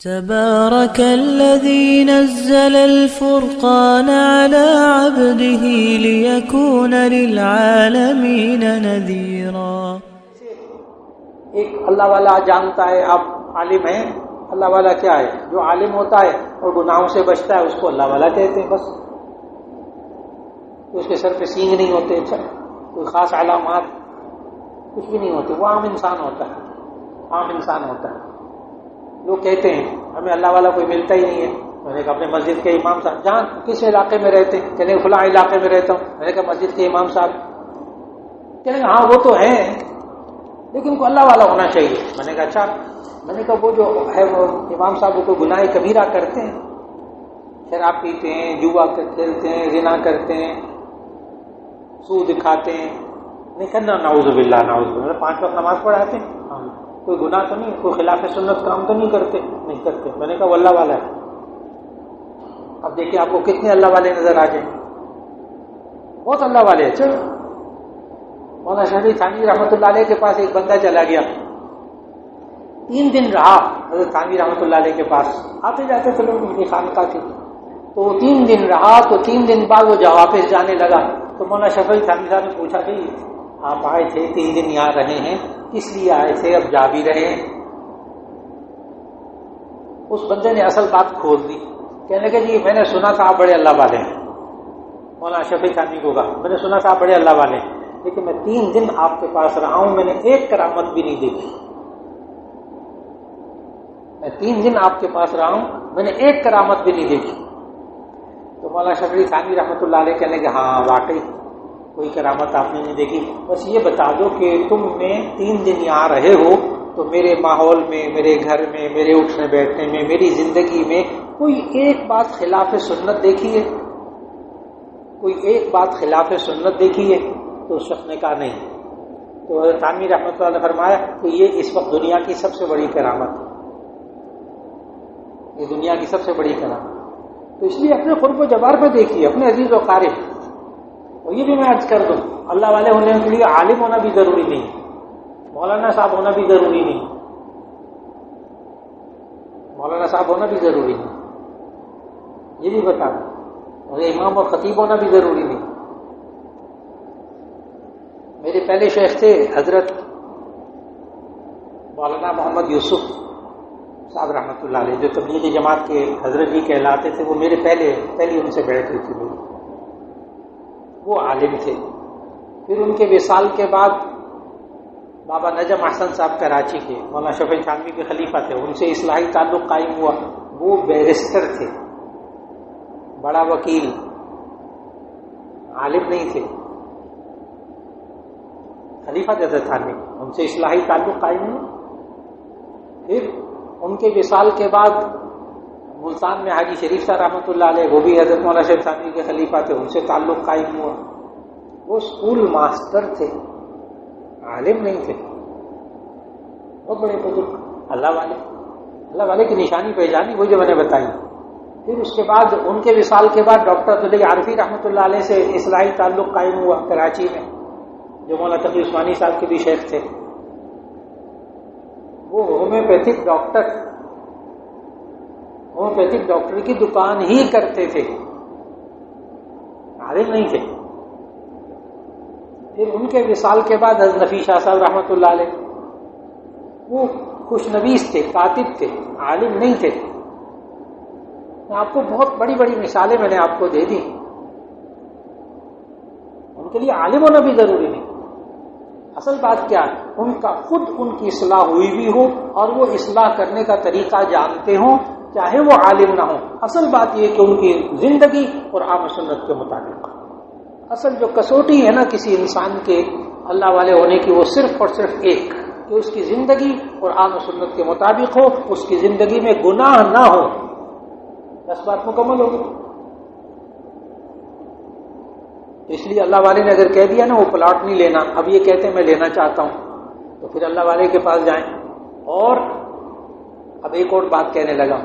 تبارك الذي نزل الفرقان على عبده ليكون للعالمين نذيرا. ایک اللہ والا جانتا ہے، آپ عالم ہیں. اللہ والا کیا ہے؟ جو عالم ہوتا ہے اور گناہوں سے بچتا ہے اس کو اللہ والا کہتے ہیں. بس اس کے سر پہ سینگ نہیں ہوتے، کوئی خاص علامات کچھ بھی نہیں ہوتے، وہ عام انسان ہوتا ہے. عام انسان ہوتا ہے. لوگ کہتے ہیں ہمیں اللہ والا کوئی ملتا ہی نہیں ہے. میں نے کہا اپنے مسجد کے امام صاحب. جہاں کس علاقے میں رہتے ہیں؟ کہنے فلاں علاقے میں رہتا ہوں. میں نے کہا مسجد کے امام صاحب. کہنے ہاں وہ تو ہیں لیکن کو اللہ والا ہونا چاہیے. میں نے کہا اچھا. میں نے کہا وہ جو ہے وہ امام صاحب وہ کوئی گناہ کبیرہ کرتے ہیں؟ شراب پیتے ہیں، جوا کھیلتے ہیں، زنا کرتے ہیں، سود کھاتے ہیں؟ نہیں کہنا نعوذ باللہ نعوذ باللہ. 5 وقت نماز پڑھاتے ہیں، کوئی گناہ تو نہیں، کوئی خلاف سنت کام تو نہیں کرتے؟ نہیں کرتے. میں نے کہا وہ اللہ والا ہے. اب دیکھیں آپ کو کتنے اللہ والے نظر آ جائیں. بہت اللہ والے ہیں. چلو مولانا شفیع تھانوی رحمۃ اللہ علیہ کے پاس ایک بندہ چلا گیا. 3 دن رہا حضرت تھانوی رحمۃ اللہ علیہ کے پاس. آتے جاتے تھے لوگ، ان کی خانقاہ تھی. تو 3 دن رہا تو 3 دن بعد وہ جب واپس جانے لگا تو مولانا شفیع تھانوی صاحب نے پوچھا کہ آپ آئے تھے 3 دن یہاں رہے ہیں، کس لیے آئے تھے؟ اب جا بھی رہے ہیں. اس بندے نے اصل بات کھول دی. کہنے لگے جی میں نے سنا تھا آپ بڑے اللہ والے ہیں. مولانا شفیع تھانوی کو کہا میں نے سنا تھا آپ بڑے اللہ والے ہیں، لیکن میں 3 دن آپ کے پاس رہا ہوں، میں نے ایک کرامت بھی نہیں دیکھی. میں 3 دن آپ کے پاس رہا ہوں، میں نے ایک کرامت بھی نہیں دیکھی. تو مولانا شفیع تھانوی رحمۃ اللہ علیہ کہنے کہ ہاں واقعی کوئی کرامت آپ نے نہیں دیکھی. بس یہ بتا دو کہ تم نے 3 دن یہاں رہے ہو تو میرے ماحول میں، میرے گھر میں، میرے اٹھنے بیٹھنے میں، میری زندگی میں کوئی ایک بات خلاف سنت دیکھی ہے؟ کوئی ایک بات خلاف سنت دیکھی ہے؟ تو اس شخص نے کہا نہیں. تو حضرت تھانوی رحمۃ اللہ نے فرمایا کہ یہ اس وقت دنیا کی سب سے بڑی کرامت ہے. یہ دنیا کی سب سے بڑی کرامت. تو اس لیے اپنے قرب و جوار پہ دیکھیے، اپنے عزیز و قارب. اور یہ بھی میں عرض کر دوں، اللہ والے ہونے کے لیے عالم ہونا بھی ضروری نہیں، مولانا صاحب ہونا بھی ضروری نہیں. مولانا صاحب ہونا بھی ضروری نہیں، یہ بھی بتا دوں. اور امام اور خطیب ہونا بھی ضروری نہیں. میرے پہلے شیخ تھے حضرت مولانا محمد یوسف صاحب رحمۃ اللہ علیہ، جو تبلیغی جماعت کے حضرت جی کہلاتے تھے. وہ میرے پہلی ان سے بیعت ہوئی تھی. وہ عالم تھے. پھر ان کے وصال کے بعد بابا نجم احسن صاحب کراچی کے مولانا شفیع تھانوی کے خلیفہ تھے، ان سے اصلاحی تعلق قائم ہوا. وہ بیرسٹر تھے، بڑا وکیل، عالم نہیں تھے، خلیفہ تھے حضرت تھانوی. ان سے اصلاحی تعلق قائم ہوا. پھر ان کے وصال کے بعد ملتان میں حاجی شریف صاحب رحمۃ اللہ علیہ، وہ بھی حضرت مولانا شفیع تھانوی کے خلیفہ تھے، ان سے تعلق قائم ہوا. وہ اسکول ماسٹر تھے، عالم نہیں تھے. بہت بڑے بزرگ اللہ والے. اللہ والے کی نشانی پہچانی وہی جو میں نے بتائی. پھر اس کے بعد ان کے وصال کے بعد ڈاکٹر عبداللہ عارفی رحمۃ اللہ علیہ سے اصلاحی تعلق قائم ہوا کراچی میں، جو مولانا تقی عثمانی صاحب کے بھی شیخ تھے. وہ ہومیوپیتھک ڈاکٹر کی دکان ہی کرتے تھے، عالم نہیں تھے. پھر ان کے وصال کے بعد حضرت نفی شاہ صاحب رحمۃ اللہ علیہ، وہ خوشنویس تھے، کاتب تھے، عالم نہیں تھے. آپ کو بہت بڑی بڑی مثالیں میں نے آپ کو دے دی. ان کے لیے عالم ہونا بھی ضروری نہیں. اصل بات کیا ہے؟ ان کا خود ان کی اصلاح ہوئی بھی ہو اور وہ اصلاح کرنے کا طریقہ جانتے ہوں، چاہے وہ عالم نہ ہو. اصل بات یہ کہ ان کی زندگی اور عام سنت کے مطابق. اصل جو کسوٹی ہے نا کسی انسان کے اللہ والے ہونے کی، وہ صرف اور صرف ایک کہ اس کی زندگی اور عام سنت کے مطابق ہو، اس کی زندگی میں گناہ نہ ہو. بس بات مکمل ہوگی. اس لیے اللہ والے نے اگر کہہ دیا نا وہ پلاٹ نہیں لینا، اب یہ کہتے ہیں میں لینا چاہتا ہوں، تو پھر اللہ والے کے پاس جائیں. اور اب ایک اور بات کہنے لگا،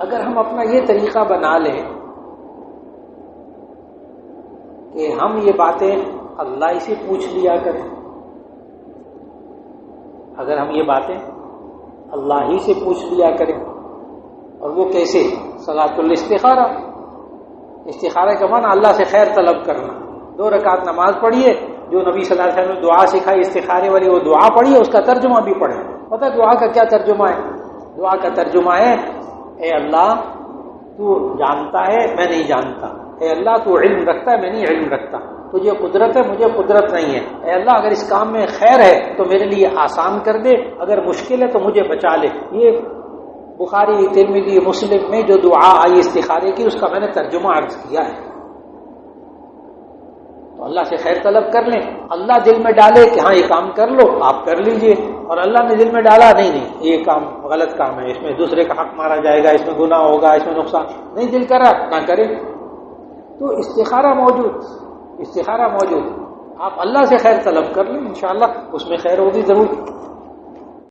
اگر ہم اپنا یہ طریقہ بنا لیں کہ ہم یہ باتیں اللہ ہی سے پوچھ لیا کریں، اگر ہم یہ باتیں اللہ ہی سے پوچھ لیا کریں. اور وہ کیسے؟ صلاۃ الاستخارہ. استخارہ کا معنی اللہ سے خیر طلب کرنا. 2 رکعت نماز پڑھیے، جو نبی صلی اللہ علیہ وسلم نے دعا سکھائی استخارے والی، وہ دعا پڑھیے، اس کا ترجمہ بھی پڑھیں. پتہ دعا کا کیا ترجمہ ہے؟ دعا کا ترجمہ ہے اے اللہ تو جانتا ہے میں نہیں جانتا، اے اللہ تو علم رکھتا ہے میں نہیں علم رکھتا، تجھے قدرت ہے مجھے قدرت نہیں ہے، اے اللہ اگر اس کام میں خیر ہے تو میرے لیے آسان کر دے، اگر مشکل ہے تو مجھے بچا لے. یہ بخاری ترمذی مسلم میں جو دعا آئی استخارے کی، اس کا میں نے ترجمہ عرض کیا ہے. تو اللہ سے خیر طلب کر لیں. اللہ دل میں ڈالے کہ ہاں یہ کام کر لو، آپ کر لیجئے. اور اللہ نے دل میں ڈالا نہیں یہ کام غلط کام ہے، اس میں دوسرے کا حق مارا جائے گا، اس میں گناہ ہوگا، اس میں نقصان، نہیں دل کرا نہ کرے. تو استخارہ موجود. آپ اللہ سے خیر طلب کر لیں، انشاءاللہ اس میں خیر ہوگی ضرور.